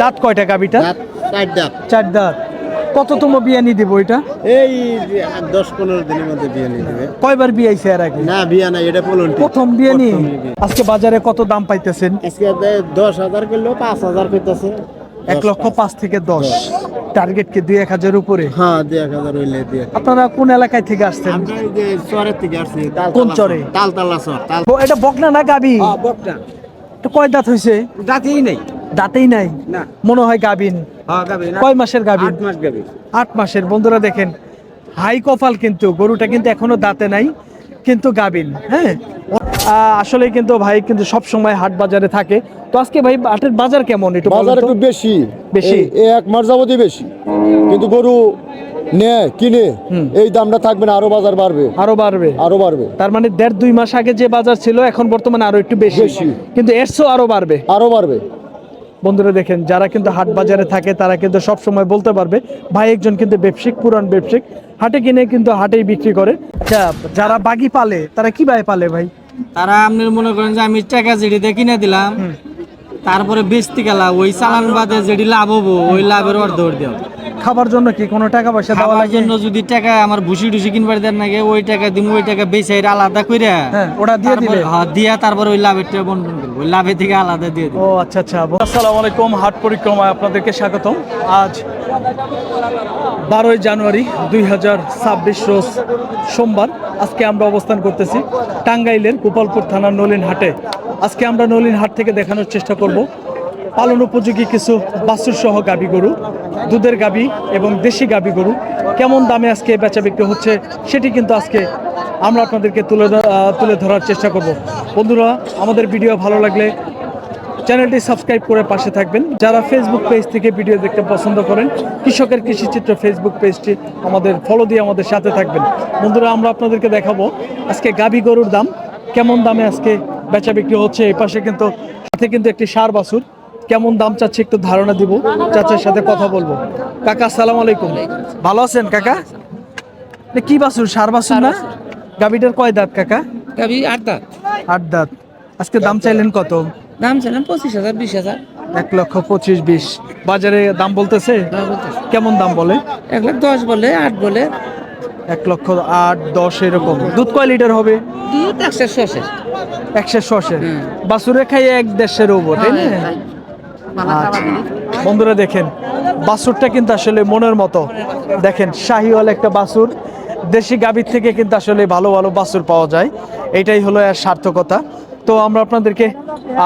দাঁত কয়টা গাবিটা? চার দাঁত। চার দাঁত। কততম বিয়ানি দিব এটা? এই 10-15 দিনের মধ্যে বিয়ানি দিবে। কয়বার বিয়াইছে এর আগে? না বিয়া না, এটা প্রথম বিয়ানি। আজকে বাজারে কত দাম পাইতেছেন? আজকে 10,000 কিলো 5,000 কইতাছে। 1,05,000 থেকে 10। টার্গেট কি 2-1,000 উপরে? হ্যাঁ 2,000 হইলে দিয়ে। আপনারা কোন এলাকায় থেকে আসছেন? আমরা এই যে চরের থেকে আসছি। কোন চরে? তালতলা চর। এটা বকনা না গাবি? হ্যাঁ বকটা। তো কয় দাঁত হইছে? দাঁতেই নাই। দাঁতেই নাই না। মনে হয় গাবিন। হ্যাঁ গাবিন। কয় মাসের গাবিন? 8 মাস গাবিন। 8 মাসের। বন্ধুরা দেখেন হাই কপাল, কিন্তু গরুটা কিন্তু এখনো দাঁতে নাই, কিন্তু গাবিন। হ্যাঁ আসলে কিন্তু ভাই কিন্তু সব সময় হাট বাজারে থাকে। তো আজকে ভাই হাটের বাজার কেমন একটু বলেন বাজার তো? একটু বেশি বেশি? এই এক মাস যাবতই বেশি, কিন্তু গরু নেয় কিনে এই দামটা থাকবে না, আরো বাজার বাড়বে। আরো বাড়বে? আরো বাড়বে। তার মানে 1.5-2 মাস আগে যে বাজার ছিল এখন বর্তমানে আরো একটু বেশি, বেশি। কিন্তু এর চেয়েও আরো বাড়বে। আরো বাড়বে। বন্ধুরা দেখেন যারা কিন্তু হাট বাজারে থাকে তারা কিন্তু সব সময় বলতে পারবে। ভাই একজন কিন্তু ব্যবসায়িক, পুরান ব্যবসায়িক, হাটে কিনে কিন্তু হাটেই বিক্রি করে। আচ্ছা, যারা বাগি পালে তারা কিভাবে পালে ভাই? তারা আপনি মনে করেন যে আমি টাকা যেটি কিনে দিলাম, তারপরে বেচতে গেলাম, ওই চালান বাদে যেটি লাভ হবো ওই লাভের অর্ধেক দেওয়া। খাবার জন্য কি কোনো টাকা পয়সা দেওয়া খাবার লাগে? জন্য যদি টাকা আমার ভুসি টুসি কিনবার দেন নাকি, ওই টাকা দিম, ওই টাকা বেচে আলাদা কইরা হ্যাঁ ওটা দিয়ে দিবে। হ্যাঁ দিয়া তারপরে ওই লাভের টাকা বন্টন করবো, ওই লাভের থেকে আলাদা দিয়ে ও দেবো। আচ্ছা আচ্ছা। আসসালামু আলাইকুম, হাট পরিক্রমায় আপনাদেরকে স্বাগতম। আজ 12 জানুয়ারি 2026 রোজ সোমবার। আজকে আমরা অবস্থান করতেছি টাঙ্গাইলের গোপালপুর থানার নলিন হাটে। আজকে আমরা নলিন হাট থেকে দেখানোর চেষ্টা করব পালন উপযোগী কিছু বাছুর সহ গাবি গরু, দুধের গাবি এবং দেশি গাবি গরু কেমন দামে আজকে বেচা বিক্রি হচ্ছে সেটি কিন্তু আজকে আমরা আপনাদেরকে তুলে ধরার চেষ্টা করব। বন্ধুরা, আমাদের ভিডিও ভালো লাগলে চ্যানেলটি সাবস্ক্রাইব করে পাশে থাকবেন। যারা ফেসবুক পেজ থেকে ভিডিও দেখতে পছন্দ করেন, কৃষকের কৃষিচিত্র ফেসবুক পেজটি আমাদের ফলো দিয়ে আমাদের সাথে থাকবেন। বন্ধুরা, আমরা আপনাদেরকে দেখাবো আজকে গাবি গরুর দাম কেমন দামে আজকে বেচা বিক্রি হচ্ছে। এই পাশে কিন্তু সাথে কিন্তু একটি ষাঁড় বাছুর, কেমন দাম চাচ্ছে একটু ধারণা দিব, চাচার সাথে কথা বলবো। কাকা আসসালামু আলাইকুম, ভালো আছেন কাকা? কি বাছুর? ষাঁড় বাছুর না? গাবিটার কয় দাঁত কাকা? গাবি 8 দাঁত। 8 দাঁত। আজকে দাম চাইলেন কত? দাম ছিলাম 25,000 20,000। 1,25,000-20,000 বাজারে দাম বলতেছে। কেমন দাম বলে? 1,10,000 বলে, 8 বলে। 1,08,10 এরকম। দুধ কয় লিটার হবে? দুধ 100 100 বাছুরে খাইয়ে 1-1.5 উপর, তাই না? আচ্ছা। বন্ধুরা দেখেন বাছুরটা কিন্তু আসলে মনের মতো। দেখেন শাহিওয়াল একটা বাছুর, দেশি গাভীর থেকে কিন্তু আসলে ভালো ভালো বাছুর পাওয়া যায়, এটাই হলো এর সার্থকতা। তো আমরা আপনাদেরকে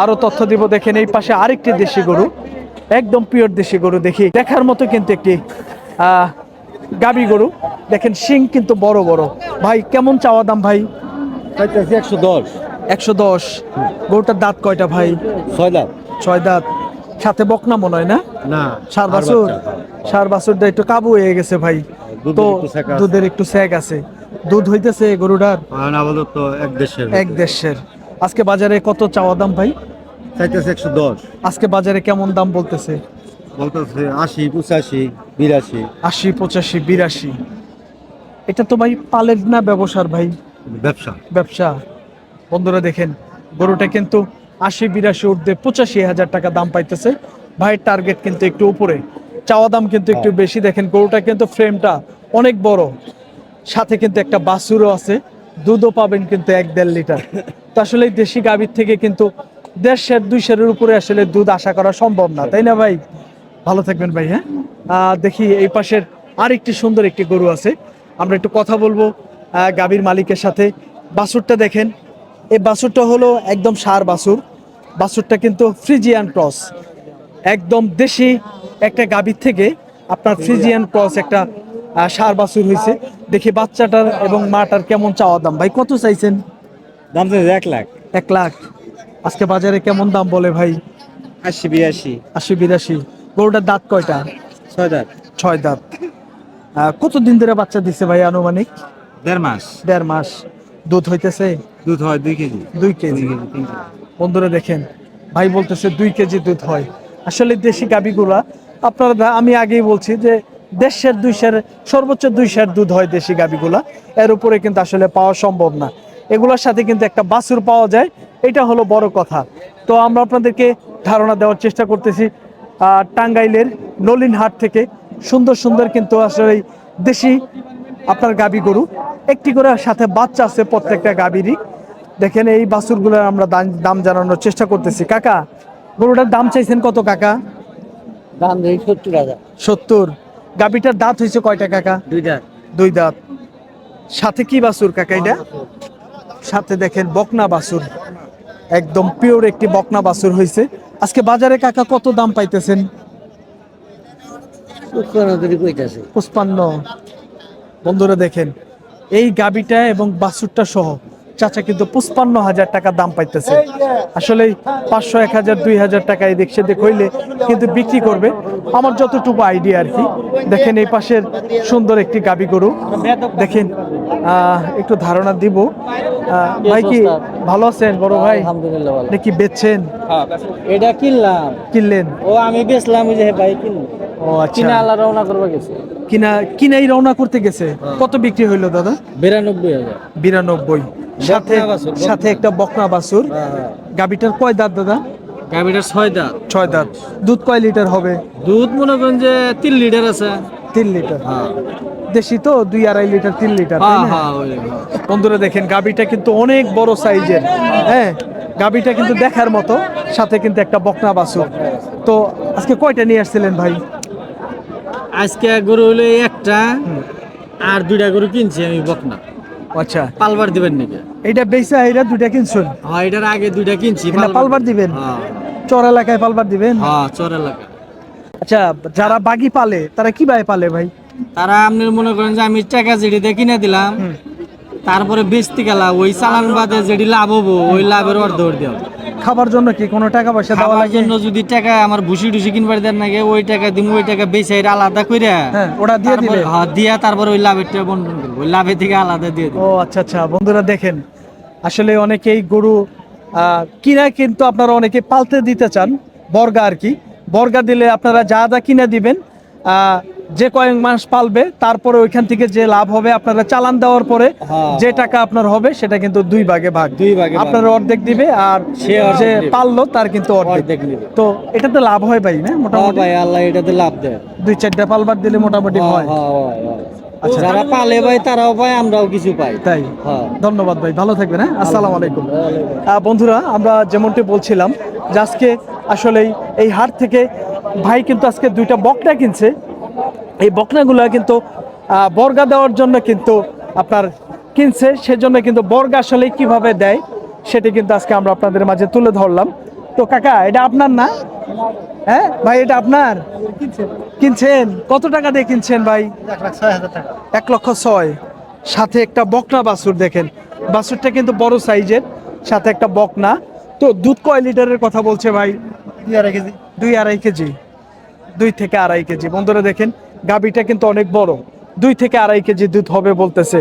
আরো তথ্য দিব। দেখেন এই পাশে আরেকটি দেশি গরু, একদম পিওর দেশি গরু, দেখি দেখার মতো কিন্তু একটি গাভী গরু। দেখেন শিং কিন্তু বড় বড়। ভাই কেমন চাওয়া দাম ভাই? 110। 110। গরুটার দাঁত কয়টা ভাই? 6 দাঁত। 6 দাঁত। সাথে বকনা মনে হয় না? না, ষাঁড় বাছুর। ষাঁড় বাছুরটা একটু কাবু হয়ে গেছে ভাই, তো দুধের একটু স্যাগ আছে। দুধ হইতেছে গরুটার? আপাতত 1.5 আজকে বাজারে কত চাওয়া দাম ভাই? চাইতেছে 110। আজকে বাজারে কেমন দাম বলতেছে? বলতেছে 80, 85, 82। 80, 85, 82। এটা তো ভাই পালের না ব্যবসার ভাই? ব্যবসা। ব্যবসা। বন্ধুরা দেখেন গরুটা কিন্তু 80, 82 উঠতে 85,000 টাকা দাম পাইতেছে। ভাইয়ের টার্গেট কিন্তু একটু উপরে, চাওয়া দাম কিন্তু একটু বেশি। দেখেন গরুটা কিন্তু ফ্রেমটা অনেক বড়, সাথে কিন্তু একটা বাছুরও আছে, দুধও পাবেন কিন্তু 1-1.5 লিটার। তো আসলে দেশি গাভীর থেকে কিন্তু 1.5-2 উপরে আসলে দুধ আশা করা সম্ভব না, তাই না ভাই? ভালো থাকবেন ভাই। হ্যাঁ দেখি এই পাশের আরেকটি সুন্দর একটি গরু আছে, আমরা একটু কথা বলবো গাভীর মালিকের সাথে। বাছুরটা দেখেন, এই বাছুরটা হলো একদম ষাঁড় বাছুর। বাছুরটা কিন্তু ফ্রিজিয়ান ক্রস, একদম দেশি একটা গাভীর থেকে আপনার ফ্রিজিয়ান ক্রস একটা ষাঁড় বাছুর হয়েছে। দেখি বাচ্চাটার এবং মাটার কেমন চাওয়া দাম। ভাই কত চাইছেন? দাম চাইছে 1 লাখ। 1 লাখ। আজকে বাজারে কেমন দাম বলে ভাই? 80, 82। 80, 82। গরুটার দাঁত কয়টা? 6 দাঁত। 6 দাঁত। কতদিন ধরে বাচ্চা দিচ্ছে ভাই আনুমানিক? 1.5 মাস। 1.5 মাস। দুধ হইতেছে? দুধ হয় 2 কেজি। 2 কেজি। বন্ধুরা দেখেন ভাই বলতেছে 2 কেজি দুধ হয়। আসলে দেশি গাভীগুলা আপনারা, আমি আগেই বলছি যে 1.5 সর্বোচ্চ 2 দুধ হয় দেশি গাভীগুলা, এর উপরে কিন্তু আসলে পাওয়া সম্ভব না। এগুলোর সাথে কিন্তু একটা বাছুর পাওয়া যায়, এটা হলো বড় কথা। তো আমরা আপনাদেরকে ধারণা দেওয়ার চেষ্টা করতেছি টাঙ্গাইলের নলিন হাট থেকে সুন্দর সুন্দর কিন্তু আসলে দেশি আপনার গাবি গরু, একটি করে সাথে বাচ্চা আছে প্রত্যেকটা গাবিরই। দেখেন এই বাছুরগুলো আমরা দাম জানানোর চেষ্টা করতেছি। কাকা, গরুটার দাম চাইছেন কত কাকা? দাম দেই 70,000। 70। গাবিটার দাঁত হয়েছে কয়টা কাকা? 2 দাঁত। 2 দাঁত। সাথে কি বাছুর কাকা এটা? সাথে দেখেন বকনা বাছুর, একদম পিওর একটি বকনা বাছুর হয়েছে। আজকে বাজারে কাকা কত দাম পাইতেছেন? 55। বন্ধুরা দেখেন এই গাবিটা এবং বাছুরটা সহ চাচা কিন্তু 55,000 টাকা দাম পাইতেছে। আসলে 500, 1000, 2000 টাকা এই দেখছে হইলে কিন্তু বিক্রি করবে, আমার যতটুকু আইডিয়া আর কি। দেখেন এই পাশের সুন্দর একটি গাবি গরু দেখেন, একটু ধারণা দিব। ভাই কি ভালো আছেন বড় ভাই? আলহামদুলিল্লাহ ভালো। এটা কি বেচছেন? এটা কিনলাম, কিনলেন? ও আমি বেচলাম, ওই যে ভাই কিনলো। ও আচ্ছা, কিনা আল্লাহ রওনা করবা গেছে। কিনাই রওনা করতে গেছে। কত বিক্রি হইলো দাদা? 92,000। 92। সাথে বকনা বাছুর, বকনা। সাথে একটা বকনা বাছুর। গাবিটার কয় দাঁত দাদা? গাভীটার 6 দাঁত। 6 দাঁত। দুধ কয় লিটার হবে? দুধ মনে করেন যে 3 লিটার আছে। 3 লিটার। হ্যাঁ দেশি তো 2-2.5 লিটার, 3 লিটার। তাই হ্যাঁ না? হ্যাঁ ওই হ্যাঁ। বন্ধুরা দেখেন গাবিটা কিন্তু অনেক বড় সাইজের। হ্যাঁ, গাবিটা কিন্তু দেখার মতো, সাথে কিন্তু একটা বকনা বাছুর। তো আজকে কয়টা নিয়ে আসছিলেন ভাই? আজকে গরু হলো এই একটা, আর 2টা গরু কিনছি আমি বকনা। আচ্ছা, পালবার দিবেন নাকি? এইটা বেচা, এইটা 2টা কিনছেন? হ্যাঁ এটার আগে 2টা কিনছি। এটা পালবার দিবেন? হ্যাঁ চর এলাকায় পালবার দিবেন? হ্যাঁ চর এলাকা। আচ্ছা, যারা বাগি পালে তারা কিভাবে পালে ভাই? তারা আপনার মনে করেন যে আমি টাকা যেটি কিনে দিলাম, তারপরে বেচতে গেলাম, ওই চালান বাদে যেটি লাভ হবো ওই লাভের অর্ধেক দেওয়া। খাবার জন্য কি কোনো টাকা পয়সা দেওয়া খাওয়ার লাগে? জন্য যদি টাকা আমার ভুসি টুসি কিনবার দেন নাকি, ওই টাকা দিম, ওই টাকা বেচে আলাদা করে হ্যাঁ, ওটা দিয়ে দিবে। হ্যাঁ দিয়া তারপর ওই লাভের টাকা বন্টন করবো, ওই লাভের থেকে আলাদা দিয়ে দিব। ও আচ্ছা আচ্ছা। বন্ধুরা দেখেন আসলে অনেকেই গরু কিনা কিন্তু আপনারা অনেকে পালতে দিতে চান, বর্গা আর কি। বর্গা দিলে আপনারা যা যা কিনে দিবেন, যে কয়েক মাস পালবে তারপরে ওইখান থেকে যে লাভ হবে আপনারা চালান দেওয়ার পরে হ্যাঁ। যে টাকা আপনার হবে সেটা কিন্তু 2 ভাগে ভাগ। 2 ভাগে ভাগ। আপনারা অর্ধেক দিবে আর সে অর্ধেক যে দিবে। পাললো তার কিন্তু অর্ধেক। অর্ধেক নিবে। তো এটাতে লাভ হয় ভাই না? হ্যাঁ মোটামুটি ভাই আল্লাহ এটাতে লাভ দেয়। 2-4টা পালবার দিলে মোটামুটি হয়। আচ্ছা। যারা পালে ভাই তারাও পায়, আমরাও কিছু পাই। তাই, হ্যাঁ। ধন্যবাদ ভাই, ভালো থাকবেন। হ্যাঁ, আসসালামু আলাইকুম। বন্ধুরা আমরা যেমনটি বলছিলাম যে আজকে আসলেই এই হাট থেকে ভাই কিন্তু আজকে 2টা বকনা কিনছে। এই বকনাগুলো কিন্তু বর্গা দেওয়ার জন্য কিন্তু আপনার কিনছে, সেজন্য কিন্তু বর্গা আসলে কিভাবে দেয় সেটি কিন্তু আজকে আমরা আপনাদের মাঝে তুলে ধরলাম। তো কাকা এটা আপনার না? হ্যাঁ ভাই, এটা আপনার কিনছেন? কত টাকা দিয়ে কিনছেন ভাই? 1,06,000 টাকা। 1,06,000। সাথে একটা বকনা বাছুর দেখেন, বাছুরটা কিন্তু বড় সাইজের, সাথে একটা বকনা। তো দুধ কয় লিটারের কথা বলছে ভাই? 2.5 কেজি। 2-2.5 কেজি। 2 থেকে 2.5 কেজি। বন্ধুরা দেখেন গাবিটা কিন্তু অনেক বড়, 2 থেকে 2.5 কেজি দুধ হবে বলতেছে।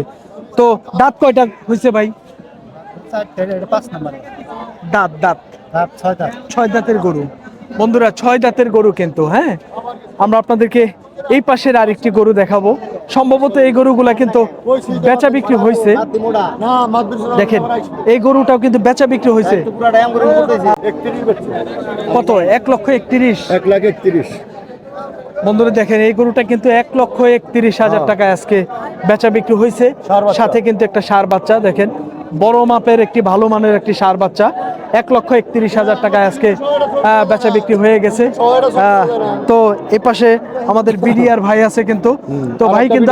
তো দাঁত কয়টা হয়েছে ভাই? 5 নাম্বার। দাঁত দাঁত 6 দাঁত। 6 দাঁতের গরু। বন্ধুরা 6 দাঁতের গরু কিন্তু। হ্যাঁ, আমরা আপনাদেরকে এই পাশের আরেকটি গরু দেখাবো। সম্ভবত এই গরুগুলা কিন্তু বেচা বিক্রি হয়েছে। দেখেন এই গরুটাও কিন্তু বেচা বিক্রি হয়েছে। কত? 1,31,000। 1,31,000। বন্ধুরা দেখেন এই গরুটা কিন্তু 1,31,000 টাকা আজকে বেচা বিক্রি হয়েছে। সাথে কিন্তু একটা ষাঁড় বাচ্চা দেখেন, বড় মাপের একটি ভালো মানের একটি ষাঁড় বাচ্চা। 1,31,000 টাকা আজকে বেচা বিক্রি হয়ে গেছে। তো এ পাশে আমাদের বিডিআর ভাই আছে কিন্তু। তো ভাই কিন্তু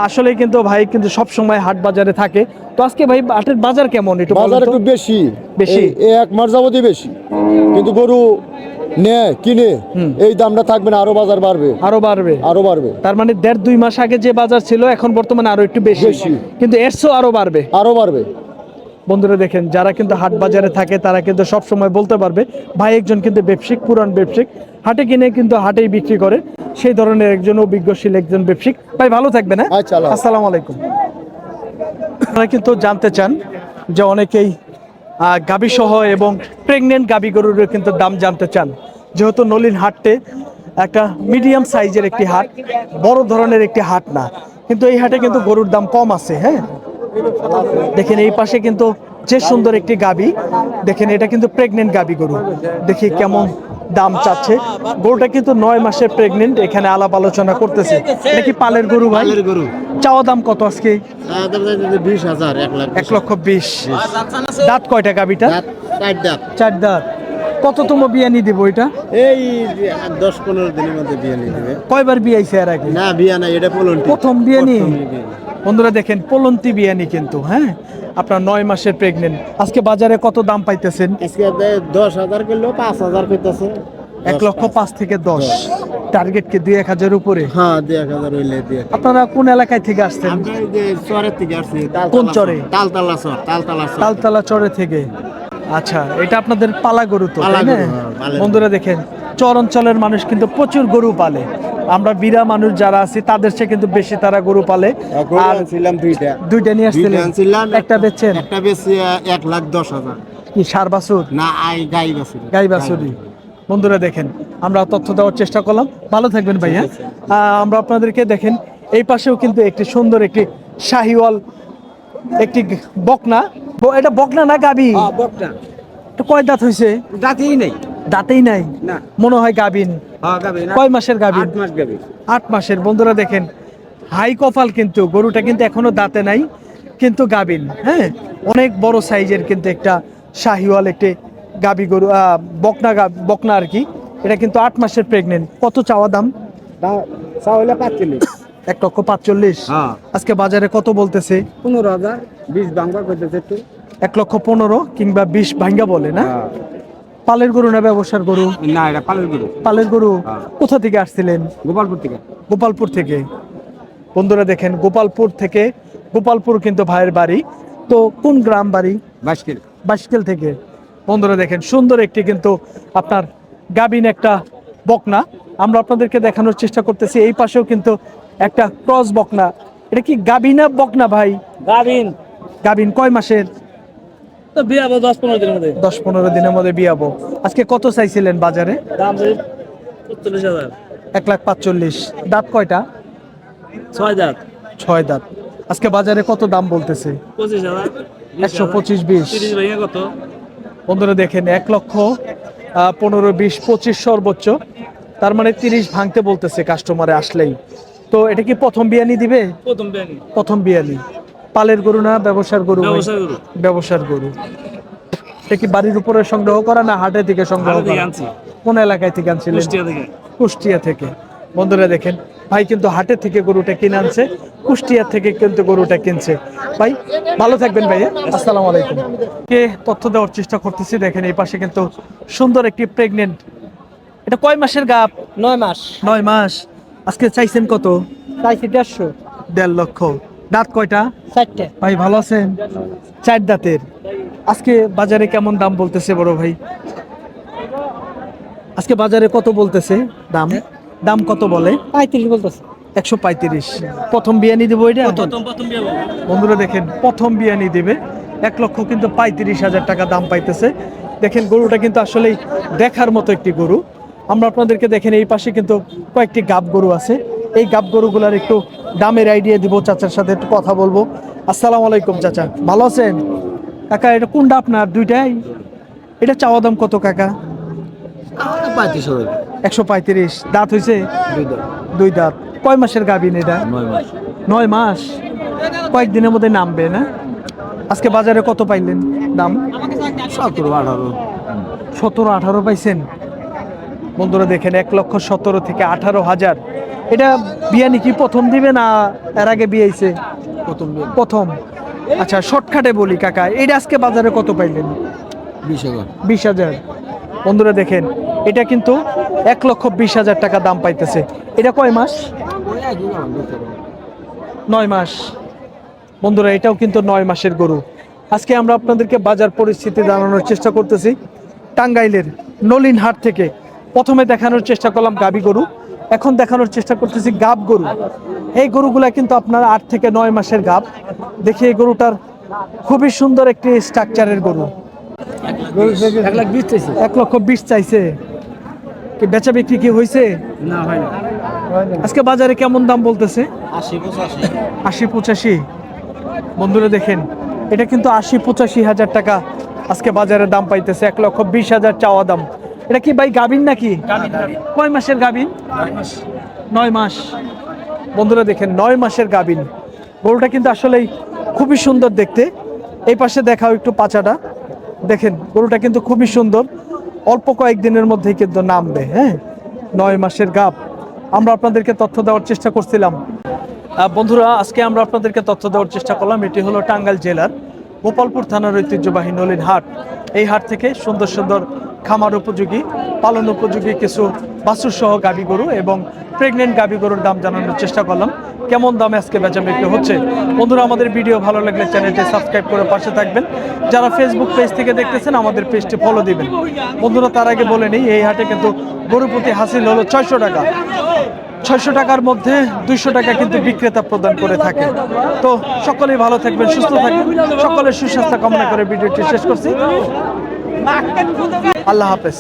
আসলেই কিন্তু ভাই কিন্তু সব সময় হাট বাজারে থাকে। তো আজকে ভাই হাটের বাজার কেমন একটু বলুন বাজার তো? একটু বেশি বেশি? এই 1 মাস যাবতই বেশি, কিন্তু গরু নেয় কিনে এই দামটা থাকবে না, আরো বাজার বাড়বে, আরো বাড়বে? আরো বাড়বে। তার মানে 1.5-2 মাস আগে যে বাজার ছিল এখন বর্তমানে আরো একটু বেশি, বেশি। কিন্তু এর চেয়েও আরো বাড়বে। আরো বাড়বে। বন্ধুরা দেখেন যারা কিন্তু হাট বাজারে থাকে তারা কিন্তু সব সময় বলতে পারবে ভাই একজন কিন্তু ব্যবসায়িক, পুরান ব্যবসায়িক, হাটে কিনে কিন্তু হাটেই বিক্রি করে, সেই ধরনের একজন অভিজ্ঞশীল একজন ব্যবসায়িক। ভাই ভালো থাকবেন। হ্যাঁ, আচ্ছা, আল্লাহ হাফেজ। আসসালামু আলাইকুম। আপনারা কিন্তু জানতে চান যে অনেকেই গাবি সহ এবং প্রেগনেন্ট গাবি গরুর কিন্তু দাম জানতে চান। যেহেতু নলিন হাটে একটা মিডিয়াম সাইজের একটি হাট, বড় ধরনের একটি হাট না, কিন্তু এই হাটে কিন্তু গরুর দাম কম আছে। হ্যাঁ, দেখেন এই পাশে কিন্তু যে সুন্দর একটি গাবি দেখেন, এটা কিন্তু প্রেগনেন্ট গাবি গরু। দেখি কেমন দাম চাচ্ছে। গরুটা কিন্তু 9 মাসের প্রেগনেন্ট, এখানে আলাপ আলোচনা করতেছে। এটা কি পালের গরু ভাই? গরু চাওয়া দাম কত আজকে? 20,000 1 লাখ 1,20,000। দাঁত কয়টা গাবিটা? 4 দাঁত 4 দাঁত। কততম বিয়ানি দিব এটা? এই 10-15 দিনের মধ্যে বিয়ে নিয়ে দেবে। কয়বার বিয়াইছে এর আগে? না বিয়া না, এটা পলন্টি প্রথম বিয়ানি। বন্ধুরা দেখেন পলন্তি বিয়ানি কিন্তু, হ্যাঁ আপনার 9 মাসের প্রেগনেন্ট। আজকে বাজারে কত দাম পাইতেছেন? আজকে 10,000 কিলো 5,000 কইতাছে। 1,05,000 থেকে 10। টার্গেট কি 2-1,000 উপরে? হ্যাঁ 2,000 হইলে দিয়ে। আপনারা কোন এলাকায় থেকে আসছেন? আমরা এই যে চরের থেকে আসছি। কোন চরে? তালতলা চর, তালতলা চর। তালতলা চরে থেকে। আচ্ছা, এটা আপনাদের পালা গরু তো, পালা তাই না? গরু, হ্যাঁ, পালা বন্ধুরা দেখেন চর অঞ্চলের মানুষ কিন্তু প্রচুর গরু পালে। আমরা বিরা মানুষ যারা আছি তাদের চেয়ে কিন্তু বেশি তারা গরু পালে। আর ছিলাম দুইটা। দুইটা নিয়ে আসছিলেন? আনছিলাম, একটা বেচছেন? একটা বেশি 1,10,000। কি সার বাছুর? না গাই বাছুর। গাই বাছুরি। বন্ধুরা দেখেন আমরা তথ্য দেওয়ার চেষ্টা করলাম। ভালো থাকবেন ভাইয়া। আমরা আপনাদেরকে দেখেন এই পাশেও কিন্তু একটি সুন্দর একটি শাহিওয়াল একটি বকনা। এটা বকনা না গাবি? বকটা এটা কয় দাঁত হয়েছে? দাঁতই নেই। দাঁতেই নাই না। মনে হয় গাবিন। হ্যাঁ গাবে না। কয় মাসের গাবিন? 8 মাস গাবে। 8 মাসের। বন্ধুরা দেখেন হাই কপাল কিন্তু গরুটা কিন্তু এখনো দাঁতে নাই কিন্তু গাবিন, হ্যাঁ অনেক বড় সাইজের কিন্তু একটা শাহিওয়াল একটি গাবি গরু, বকনা আর কি। এটা কিন্তু 8 মাসের প্রেগনেন্ট। কত চাওয়া দাম? চাউলে 45। 1,45,000। হ্যাঁ। আজকে বাজারে কত বলতেছে? 15,000। 20 বাংলা কইতেছে একটু। 1,15,000 কিংবা 20 ভাঙ্গা বলে না? পালের গরু না ব্যবসার গরু? না এটা পালের গরু। পালের গরু। কোথা থেকে আসছিলেন? গোপালপুর থেকে। গোপালপুর থেকে। বন্ধুরা দেখেন গোপালপুর থেকে, গোপালপুর কিন্তু ভাইয়ের বাড়ি। তো কোন গ্রাম বাড়ি? বাসকিল। বাসকেল থেকে। বন্ধুরা দেখেন সুন্দর একটি কিন্তু আপনার গাবিন একটা বকনা আমরা আপনাদেরকে দেখানোর চেষ্টা করতেছি। এই পাশেও কিন্তু একটা ক্রস বকনা। এটা কি গাবিনা বকনা ভাই? গাবিন। গাবিন কয় মাসের? তো বিয়াবো 10-15 দিনের মধ্যে। 10-15 দিনের মধ্যে বিয়াবো। আজকে কত চাইছিলেন বাজারে? দাম 45,000। 1,45,000। দাঁত কয়টা? 6 দাঁত। 6 দাঁত। আজকে বাজারে কত দাম বলতেছে? 25,000। 125-20। 30 ভাইয়া কত? বন্ধুরা দেখেন 1,15,000-20,25 সর্বোচ্চ। তার মানে 30 ভাঙতে বলতেছে কাস্টমারে আসলেই। তো এটা কি প্রথম বিয়ানি দিবে? প্রথম বিয়ানি। প্রথম বিয়ানি। পালের গরু না ব্যবসার গরু? ব্যবসার গরু। ব্যবসার গরু। এটা কি বাড়ির উপরে সংগ্রহ করা না হাটে থেকে সংগ্রহ হাটে থেকে করা? আনছি। কোন এলাকায় থেকে আনছিলেন? কুষ্টিয়া থেকে। কুষ্টিয়া থেকে। বন্ধুরা দেখেন ভাই কিন্তু হাটে থেকে গরুটা কিনে আনছে, কুষ্টিয়া থেকে কিন্তু গরুটা কিনছে। ভাই ভালো থাকবেন ভাইয়া, আসসালামু আলাইকুম। কে তথ্য দেওয়ার চেষ্টা করতেছি। দেখেন এই পাশে কিন্তু সুন্দর একটি প্রেগনেন্ট। এটা কয় মাসের গাব? 9 মাস। 9 মাস। আজকে চাইছেন কত? চাইছি 150। 1.5 লক্ষ। দাঁত কয়টা? 4টে। ভাই ভালো আছেন? 4 দাঁতের। আজকে বাজারে কেমন দাম বলতেছে বড় ভাই? আজকে বাজারে কত বলতেছে দাম? দাম কত বলে? 35 বলতেছে। 135। প্রথম বিয়ানি দেবো এটা? প্রথম বিয়াবো। বন্ধুরা দেখেন প্রথম বিয়ানি দিবে 1,00,000 কিন্তু 35,000 টাকা দাম পাইতেছে। দেখেন গরুটা কিন্তু আসলেই দেখার মতো একটি গরু। আমরা আপনাদেরকে দেখেন এই পাশে কিন্তু কয়েকটি গাব গরু আছে। এই গাব গরুগুলার একটু দামের আইডিয়া দিব, চাচার সাথে একটু কথা বলবো। আসসালামু আলাইকুম চাচা, ভালো আছেন? কাকা এটা কোনটা আপনার? দুইটাই? এটা চাওয়া দাম কত কাকা? 35,000। 135। দাঁত হয়েছে? 2 দাঁত। কয় মাসের গাভিন এটা? 9 মাস। 9 মাস। কয়েকদিনের মধ্যে নামবে না? আজকে বাজারে কত পাইলেন দাম? 17-18। 17-18 পাইছেন। বন্ধুরা দেখেন 1,17,000 থেকে 18,000। এটা বিয়ানি কি প্রথম দিবে না এর আগে বিয়েছে? প্রথম। আচ্ছা শর্টকাটে বলি কাকা, এটা আজকে বাজারে কত পাইলেন? 20,000। 20,000। বন্ধুরা দেখেন এটা কিন্তু 1,20,000 টাকা দাম পাইতেছে। এটা কয় মাস? 9 মাস। বন্ধুরা এটাও কিন্তু 9 মাসের গরু। আজকে আমরা আপনাদেরকে বাজার পরিস্থিতি জানানোর চেষ্টা করতেছি টাঙ্গাইলের নলিন হাট থেকে। প্রথমে দেখানোর চেষ্টা করলাম গাবি গরু, এখন দেখানোর চেষ্টা করতেছি গাব গরু। এই গরুগুলা কিন্তু আপনার 8 থেকে 9 মাসের গাব। দেখি এই গরুটার খুবই সুন্দর একটি স্ট্রাকচারের গরু। 1,20,000 চাইছি। 1,20,000 চাইছে। কি বেচা বিক্রি কি হয়েছে? না হয় না। আজকে বাজারে কেমন দাম বলতেছে? 80-85। 80-85। বন্ধুরা দেখেন এটা কিন্তু 80-85,000 টাকা আজকে বাজারে দাম পাইতেছে। 1,20,000 চাওয়া দাম। এটা কি ভাই গাবিন নাকি কয় মাসের গাবিন 9 মাস বন্ধুরা দেখেন 9 মাসের গাবিন গরুটা কিন্তু আসলেই খুবই সুন্দর দেখতে এই পাশে দেখাও একটু পাচাটা দেখেন গরুটা কিন্তু খুবই সুন্দর অল্প কয়েকদিনের মধ্যেই কিন্তু নামবে হ্যাঁ 9 মাসের গাব আমরা আপনাদেরকে তথ্য দেওয়ার চেষ্টা করছিলাম বন্ধুরা আজকে আমরা আপনাদেরকে তথ্য দেওয়ার চেষ্টা করলাম এটি হলো টাঙ্গাইল জেলার গোপালপুর থানার ঐতিহ্যবাহী নলিন হাট এই হাট থেকে সুন্দর সুন্দর খামার উপযোগী পালন উপযোগী কিছু বাছুর সহ গাভী গরু এবং প্রেগনেন্ট গাভী গরুর দাম জানানোর চেষ্টা করলাম কেমন দামে আজকে বেচা বিক্রি হচ্ছে বন্ধুরা আমাদের ভিডিও ভালো লাগলে চ্যানেলটি সাবস্ক্রাইব করে পাশে থাকবেন যারা ফেসবুক পেজ থেকে দেখতেছেন আমাদের পেজটি ফলো দিবেন বন্ধুরা তার আগে বলে নিই এই হাটে কিন্তু গরু প্রতি হাসিল হলো 600 টাকা 600 টাকার মধ্যে 200 টাকা কিন্তু বিক্রেতা প্রদান করে থাকে তো সকলেই ভালো থাকবেন সুস্থ থাকবেন সকলের সুস্বাস্থ্য কামনা করে ভিডিওটি শেষ করছি আল্লাহ হাফেজ